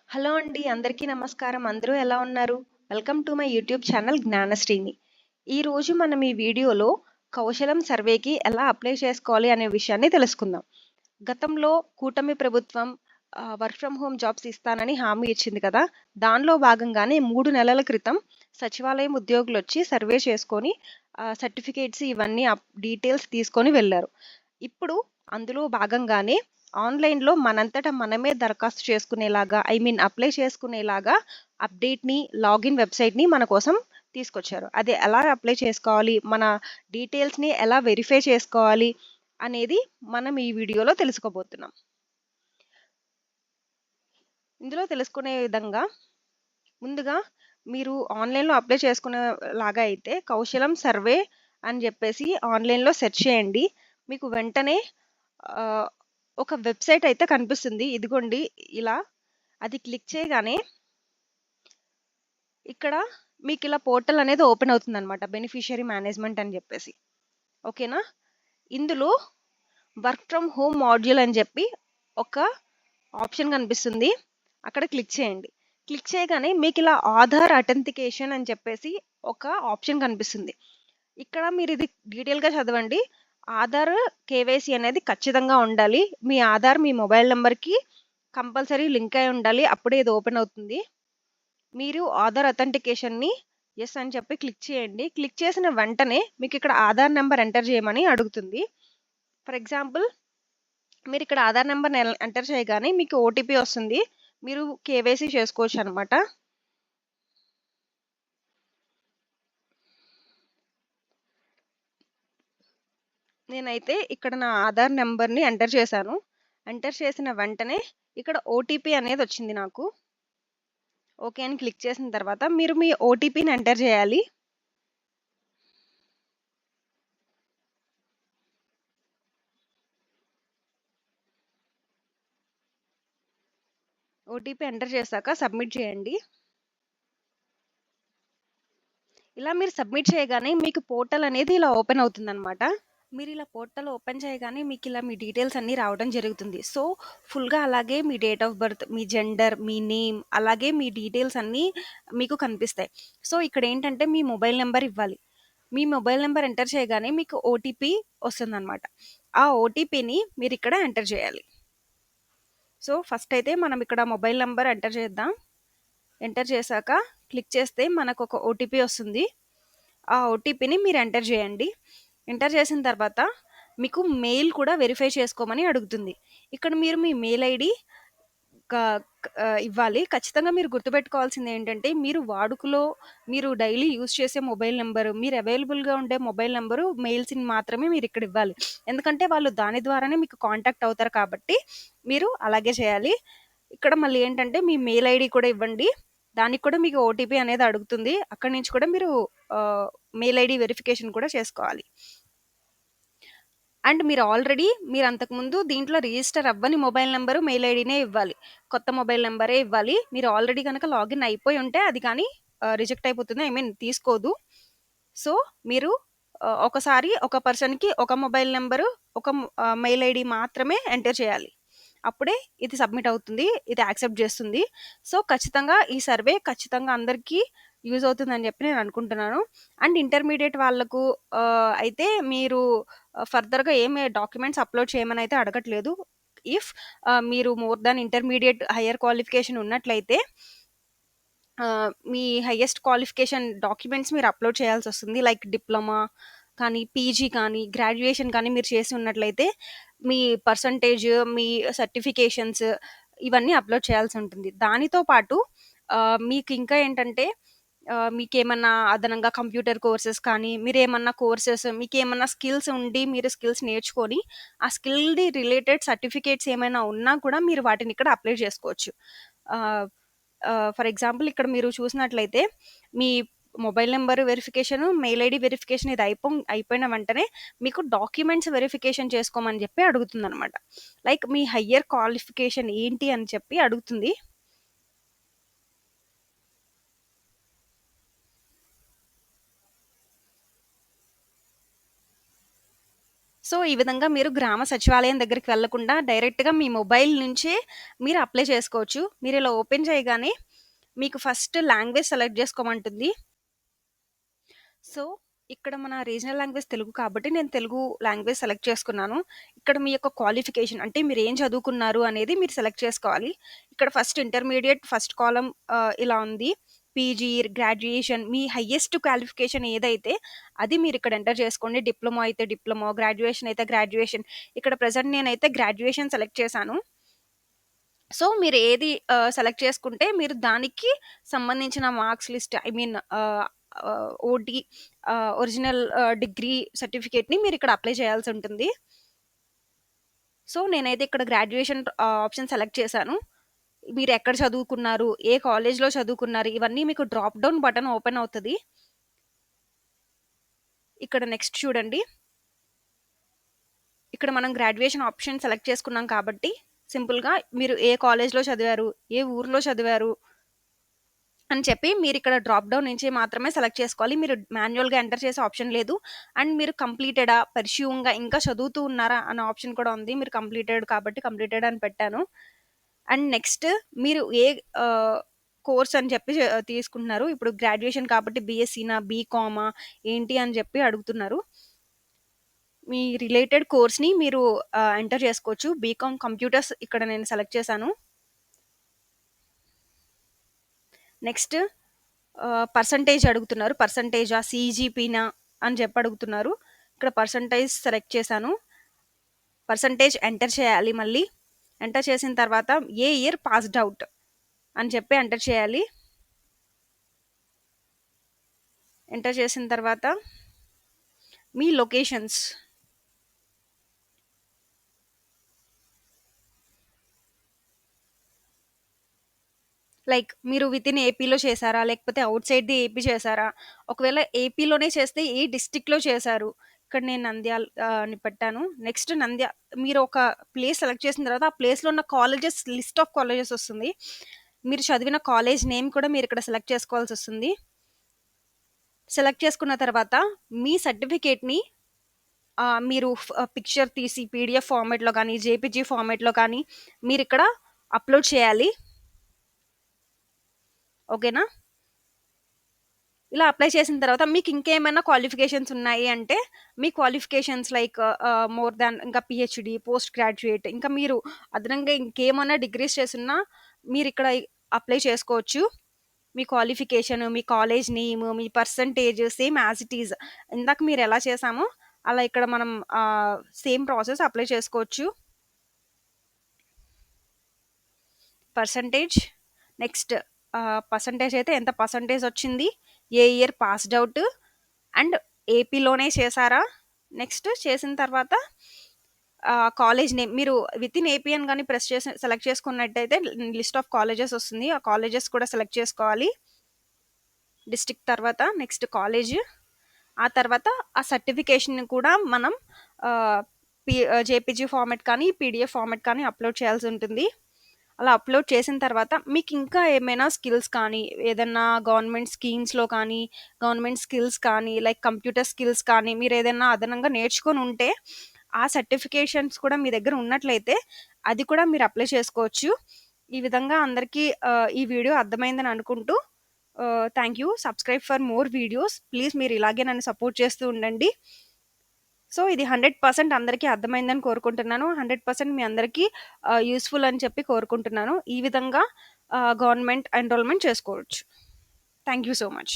Hello అండి. అందరికీ నమస్కారం. అందరూ ఎలా ఉన్నారు? Welcome to my YouTube channel జ్ఞానశ్రీని. ఈరోజు మనం ఈ వీడియోలో కౌశలం సర్వేకి ఎలా అప్లై చేసుకోవాలి అనే విషయాన్ని తెలుసుకుందాం. గతంలో కూటమి ప్రభుత్వం వర్క్ ఫ్రమ్ హోమ్ జాబ్స్ ఇస్తానని హామీ ఇచ్చింది కదా! దానిలో భాగంగానే 3 నెలల క్రితం సచివాలయం ఉద్యోగులొచ్చి సర్వే చేసుకొని సర్టిఫికేట్స్ ఇవన్నీ డీటెయిల్స్ తీసుకొని వెళ్లారు. ఇప్పుడు అందులో భాగంగానే ఆన్‌లైన్‌లో మనంతట మనమే దరఖాస్తు చేసుకునేలాగా అప్లై చేసుకునేలాగా అప్డేట్‌ని, లాగిన్ వెబ్‌సైట్‌ని మన కోసం తీసుకొచ్చారు. అది ఎలా అప్లై చేసుకోవాలి, మన డీటెయిల్స్‌ని ఎలా వెరిఫై చేసుకోవాలి అనేది మనం ఈ వీడియోలో తెలుసుకోబోతున్నాం. ఇందులో తెలుసుకునే విధంగా ముందుగా మీరు ఆన్‌లైన్‌లో అప్లై చేసుకునేలాగా అయితే కౌశలం సర్వే అని చెప్పేసి ఆన్‌లైన్‌లో సెర్చ్ చేయండి. మీకు వెంటనే ఆహ్, ఒక వెబ్‌సైట్ అయితే కనిపిస్తుంది. ఇదిగోండి ఇలా. అది క్లిక్ చేయగానే ఇక్కడ మీకిలా పోర్టల్ అనేది ఓపెన్ అవుతుందనమాట. బెనిఫిషియరీ మేనేజ్‌మెంట్ అని జెప్పేసి. ఓకేనా? ఇందులో వర్క్ ఫ్రమ్ హోమ్ మాడ్యూల్ అని జెప్పి ఒక ఆప్షన్ కనిపిస్తుంది. అక్కడ క్లిక్ చేయండి. క్లిక్ చేయగానే మీకిలా ఆధార్ అథెంటికేషన్ అని చెప్పేసి ఒక ఆప్షన్ కనిపిస్తుంది. ఇక్కడ మీరిది డీటెయిల్‌గా చదవండి. ఆధార్ కేవైసీ అనేది ఖచ్చితంగా ఉండాలి. మీ ఆధార్ మీ మొబైల్ నంబర్‌కి కంపల్సరీ లింక్ అయి ఉండాలి. అప్పుడే ఇది ఓపెన్ అవుతుంది. మీరు ఆధార్ అథెంటికేషన్‌ని యెస్ అని చెప్పి క్లిక్ చేయండి. క్లిక్ చేసిన వెంటనే మీకిక్కడ ఆధార్ నంబర్ ఎంటర్ చేయమని అడుగుతుంది. ఫర్ ఎగ్జాంపుల్ మీరిక్కడ ఆధార్ నంబర్‌ని ఎంటర్ చేయగానే మీకు ఓటీపీ వస్తుంది. మీరు కేవైసీ చేసుకోవచ్చనమాట. నేనైతే ఇక్కడ నా ఆధార్ నంబర్‌ని ఎంటర్ చేశాను. ఎంటర్ చేసిన వెంటనే ఇక్కడ ఓటీపీ అనేదొచ్చింది నాకు. ఓకే అని క్లిక్ చేసిన తర్వాత మీరు మీ ఓటీపీని ఎంటర్ చేయాలి. ఓటీపీ ఎంటర్ చేశాక సబ్మిట్ చేయండి. ఇలా మీరు సబ్మిట్ చేయగానే మీకు పోర్టల్ అనేది ఇలా ఓపెన్ అవుతుందనమాట. మీరిలా పోర్టల్ ఓపెన్ చేయగానే మీకిలా మీ డీటెయిల్స్ అన్నీ రావడం జరుగుతుంది. సో, ఫుల్‌గా అలాగే మీ డేట్ ఆఫ్ బర్త్, మీ జెండర్, మీ నేమ్ అలాగే మీ డీటెయిల్స్ అన్నీ మీకు కనిపిస్తాయి. సో, ఇక్కడేంటంటే మీ మొబైల్ నంబర్ ఇవ్వాలి. మీ మొబైల్ నంబర్ ఎంటర్ చేయగానే మీకు ఓటీపీ వస్తుందనమాట. ఆ ఓటీపీని మీరిక్కడ ఎంటర్ చేయాలి. సో, ఫస్ట్ అయితే మనం ఇక్కడ మొబైల్ నంబర్ ఎంటర్ చేద్దాం. ఎంటర్ చేశాక క్లిక్ చేస్తే మనకొక ఓటీపీ వస్తుంది. ఆ ఓటీపీని మీరు ఎంటర్ చేయండి. ఎంటర్ చేసిన తర్వాత మీకు మెయిల్ కూడా వెరిఫై చేసుకోమని అడుగుతుంది. ఇక్కడ మీరు మీ మెయిల్ ఐడీ క ఇవ్వాలి. ఖచ్చితంగా మీరు గుర్తుపెట్టుకోవాల్సిందేంటంటే, మీరు వాడుకలో మీరు డైలీ యూజ్ చేసే మొబైల్ నంబరు, మీరు అవైలబుల్‌గా ఉండే మొబైల్ నంబరు, మెయిల్స్‌ని మాత్రమే మీరిక్కడ ఇవ్వాలి. ఎందుకంటే, వాళ్ళు దాని ద్వారానే మీకు కాంటాక్ట్ అవుతారు కాబట్టి, మీరు అలాగే చేయాలి. ఇక్కడ మళ్ళీ ఏంటంటే, మీ మెయిల్ ఐడీ కూడా ఇవ్వండి. దానికి కూడా మీకు ఓటీపీ అనేది అడుగుతుంది. అక్కడి నుంచి కూడా మీరు ఆహ్, మెయిల్ ఐడీ వెరిఫికేషన్ కూడా చేసుకోవాలి. అండ్ మీరు అంతకుముందు దీంట్లో రిజిస్టర్ అవ్వని మొబైల్ నంబరు, మెయిల్ ఐడీనే ఇవ్వాలి. కొత్త మొబైల్ నంబరే ఇవ్వాలి. మీరు ఆల్రెడీ గనక లాగిన్ అయిపోయి ఉంటే అది కానీ రిజెక్ట్ అయిపోతుంది. తీసుకోదు. సో, మీరు ఒకసారి ఒక పర్సన్‌కి ఒక మొబైల్ నంబరు, మెయిల్ ఐడీ మాత్రమే ఎంటర్ చేయాలి. అప్పుడే ఇది సబ్మిట్ అవుతుంది. ఇది యాక్సెప్ట్ చేస్తుంది. సో, ఈ సర్వే ఖచ్చితంగా అందరికీ యూజ్ అవుతుందని చెప్పి నేను అనుకుంటున్నాను. అండ్ ఇంటర్మీడియేట్ వాళ్ళకు అయితే మీరు ఫర్దర్‌గా ఏమి డాక్యుమెంట్స్ అప్‌లోడ్ చేయమనైతే అడగట్లేదు. ఇఫ్ మీరు more than intermediate higher qualification ఉన్నట్లయితే మీ హైయెస్ట్ క్వాలిఫికేషన్ డాక్యుమెంట్స్ మీరు అప్‌లోడ్ చేయాల్సొస్తుంది. లైక్ డిప్లొమా కానీ, పీజీ కానీ, గ్రాడ్యుయేషన్ కానీ మీరు చేసి ఉన్నట్లయితే మీ పర్సెంటేజ్, మీ సర్టిఫికేషన్స్ ఇవన్నీ అప్‌లోడ్ చేయాల్సుంటుంది. దానితో పాటు మీకింకా ఏంటంటే మీకేమన్నా అదనంగా కంప్యూటర్ కోర్సెస్ కానీ, మీకేమన్నా స్కిల్స్ ఉండి మీరు స్కిల్స్ నేర్చుకొని, ఆ స్కిల్‌ది రిలేటెడ్ సర్టిఫికేట్స్ ఏమైనా ఉన్నా కూడా మీరు వాటిని ఇక్కడ అప్లై చేసుకోవచ్చు. ఆహ్, ఫర్ ఎగ్జాంపుల్ ఇక్కడ మీరు చూసినట్లయితే మీ mobile number verification, mail ID verification ఇది అయిపోయిన వెంటనే మీకు డాక్యుమెంట్స్ వెరిఫికేషన్ చేసుకోమని చెప్పి అడుగుతుందనమాట. లైక్ మీ హైయ్యర్ క్వాలిఫికేషన్ ఏంటి అని చెప్పి అడుగుతుంది. సో, ఈ విధంగా మీరు గ్రామ సచివాలయం దగ్గరికి వెళ్ళకుండా డైరెక్ట్‌గా మీ మొబైల్ నుంచే మీరు అప్లై చేసుకోవచ్చు. మీరిలా ఓపెన్ చేయగానే మీకు ఫస్ట్ లాంగ్వేజ్ సెలెక్ట్ జేసుకోమంటుంది. సో, ఇక్కడ మన రీజనల్ లాంగ్వేజ్ తెలుగు కాబట్టి నేను తెలుగు లాంగ్వేజ్ సెలెక్ట్ చేసుకున్నాను. ఇక్కడ మీ యొక్క క్వాలిఫికేషన్ అంటే మీరేం చదువుకున్నారు అనేది మీరు సెలెక్ట్ చేసుకోవాలి. ఇక్కడ ఫస్ట్ ఇంటర్మీడియేట్ ఫస్ట్ కాలమ్ ఇలా ఉంది. పీజీ, గ్రాడ్యుయేషన్ మీ హైయెస్ట్ క్వాలిఫికేషన్ ఏదైతే అది మీరిక్కడ ఎంటర్ చేసుకోండి. డిప్లొమా అయితే డిప్లొమా, గ్రాడ్యుయేషన్ అయితే గ్రాడ్యుయేషన్. ఇక్కడ ప్రెజెంట్ నేనైతే గ్రాడ్యుయేషన్ సెలెక్ట్ చేశాను. సో, మీరు ఏది సెలెక్ట్ చేసుకుంటే మీరు దానికి సంబంధించిన marks list I mean OT original degree సర్టిఫికేట్‌ని మీరిక్కడ అప్లై చేయాల్సుంటుంది. సో, నేనైతే ఇక్కడ గ్రాడ్యుయేషన్ ఆప్షన్ సెలెక్ట్ చేశాను. మీరెక్కడ చదువుకున్నారు? ఏ కాలేజ్‌లో చదువుకున్నారు? ఇవన్నీ మీకు డ్రాప్ డౌన్ బటన్ ఓపెన్ అవుతది. ఇక్కడ నెక్స్ట్ చూడండి. ఇక్కడ మనం గ్రాడ్యుయేషన్ ఆప్షన్ సెలెక్ట్ చేసుకున్నాం కాబట్టి సింపుల్‌గా మీరు ఏ కాలేజ్‌లో చదివారు? ఏ ఊర్లో చదివారు? అని చెప్పి మీరిక్కడ డ్రాప్ డౌన్ నుంచి మాత్రమే సెలెక్ట్ చేసుకోవాలి. మీరు మాన్యుయల్‌గా ఎంటర్ చేసే ఆప్షన్ లేదు. అండ్ మీరు కంప్లీటెడా, పర్స్యూయింగా ఇంకా చదువుతూ ఉన్నారా అన్న ఆప్షన్ కూడా ఉంది. మీరు కంప్లీటెడ్ కాబట్టి కంప్లీటెడ్ అని పెట్టాను. అండ్ నెక్స్ట్ మీరు ఏ ఆహ్, కోర్స్ అని చెప్పి తీసుకుంటున్నారు. ఇప్పుడు గ్రాడ్యుయేషన్ కాబట్టి బీఎస్సీనా, బీకామా ఏంటి అని చెప్పి అడుగుతున్నారు. మీ రిలేటెడ్ కోర్స్‌ని మీరు ఎంటర్ చేసుకోవచ్చు. బీకామ్ కంప్యూటర్స్ ఇక్కడ నేను సెలెక్ట్ చేశాను. నెక్స్ట్ పర్సెంటేజ్ అడుగుతున్నారు. పర్సెంటేజా? సీజీపీనా? అని చెప్పి అడుగుతున్నారు. ఇక్కడ పర్సెంటేజ్ సెలెక్ట్ చేశాను. పర్సెంటేజ్ ఎంటర్ చేయాలి మళ్ళీ. ఎంటర్ చేసిన తర్వాత ఏ ఇయర్ పాస్డ్ ఔట్ అని చెప్పి ఎంటర్ చేయాలి. ఎంటర్ చేసిన తర్వాత మీ లొకేషన్స్ లైక్ మీరు వితిన్ ఏపీలో చేశారా? లేకపోతే ఔట్‌సైడ్ ది ఏపీ చేశారా? ఒకవేళ ఏపీలోనే చేస్తే ఏ డిస్ట్రిక్ట్‌లో చేశారు? ఇక్కడ నేను నంద్యాల అని పెట్టాను. నెక్స్ట్ మీరు ఒక ప్లేస్ సెలెక్ట్ చేసిన తర్వాత ఆ ప్లేస్‌లో ఉన్న కాలేజెస్ లిస్ట్ ఆఫ్ కాలేజెస్ వస్తుంది. మీరు చదివిన కాలేజ్ నేమ్ కూడా మీరిక్కడ సెలెక్ట్ చేసుకోవాల్సొస్తుంది. సెలెక్ట్ చేసుకున్న తర్వాత మీ సర్టిఫికేట్‌ని మీరు పిక్చర్ తీసి పీడీఎఫ్ ఫార్మాట్‌లో గానీ, జేపీజీ ఫార్మాట్‌లో కానీ మీరిక్కడ అప్‌లోడ్ చేయాలి. ఓకేనా? ఇలా అప్లై చేసిన తర్వాత మీకు ఇంకేమైనా క్వాలిఫికేషన్స్ ఉన్నాయి అంటే, మీ క్వాలిఫికేషన్స్ లైక్ మోర్ దాన్ ఇంకా పీహెచ్‌డీ, పోస్ట్ గ్రాడ్యుయేట్ ఇంకా మీరు అదనంగా ఇంకేమన్నా డిగ్రీస్ చేసున్నా మీరిక్కడ అప్లై చేసుకోవచ్చు. మీ క్వాలిఫికేషన్, మీ కాలేజ్ నేమ్, మీ percentage same as it is. ఇందాక మీరెలా చేసామో అలా ఇక్కడ మనం సేమ్ ప్రాసెస్ అప్లై చేసుకోవచ్చు. పర్సెంటేజ్ నెక్స్ట్ పర్సెంటేజ్ అయితే ఎంత పర్సెంటేజ్ వచ్చింది? ఏ ఇయర్ పాస్డ్ ఔట్? అండ్ ఏపీలోనే చేశారా? నెక్స్ట్ చేసిన తర్వాత కాలేజ్ నేమ్ మీరు వితిన్ ఏపీ అని గాని ప్రెస్ చేసి సెలెక్ట్ చేసుకున్నట్టయితే లిస్ట్ ఆఫ్ కాలేజెస్ వస్తుంది. ఆ కాలేజెస్ కూడా సెలెక్ట్ చేసుకోవాలి. డిస్ట్రిక్ట్ తర్వాత నెక్స్ట్ కాలేజ్. ఆ తర్వాత ఆ సర్టిఫికేషన్‌ని కూడా మనం ఆహ్, జేపీజీ ఫార్మాట్ కానీ, పీడీఎఫ్ ఫార్మాట్ కానీ అప్‌లోడ్ చేయాల్సుంటుంది. అలా అప్‌లోడ్ చేసిన తర్వాత మీకింకా ఏమైనా స్కిల్స్ కానీ, ఏదన్నా గవర్నమెంట్ స్కీమ్స్‌లో కానీ, గవర్నమెంట్ స్కిల్స్ కానీ, లైక్ కంప్యూటర్ స్కిల్స్ కానీ, మీరేదన్నా అదనంగా నేర్చుకొనుంటే, ఆ సర్టిఫికేషన్స్ కూడా మీ దగ్గర ఉన్నట్లయితే, అది కూడా మీరు అప్లై చేసుకోవచ్చు. ఈ విధంగా అందరికీ ఈ వీడియో అర్థమైందని అనుకుంటూ thank you. Subscribe for more videos. Please మీరు ఇలాగే నన్ను సపోర్ట్ చేస్తూ ఉండండి. సో, ఇది 100% అందరికీ అర్థమైందని కోరుకుంటున్నాను. 100% మీ అందరికీ యూజ్‌ఫుల్ అని చెప్పి కోరుకుంటున్నాను. ఈ విధంగా గవర్నమెంట్ ఎన్రోల్‌మెంట్ చేసుకోవచ్చు. Thank you so much.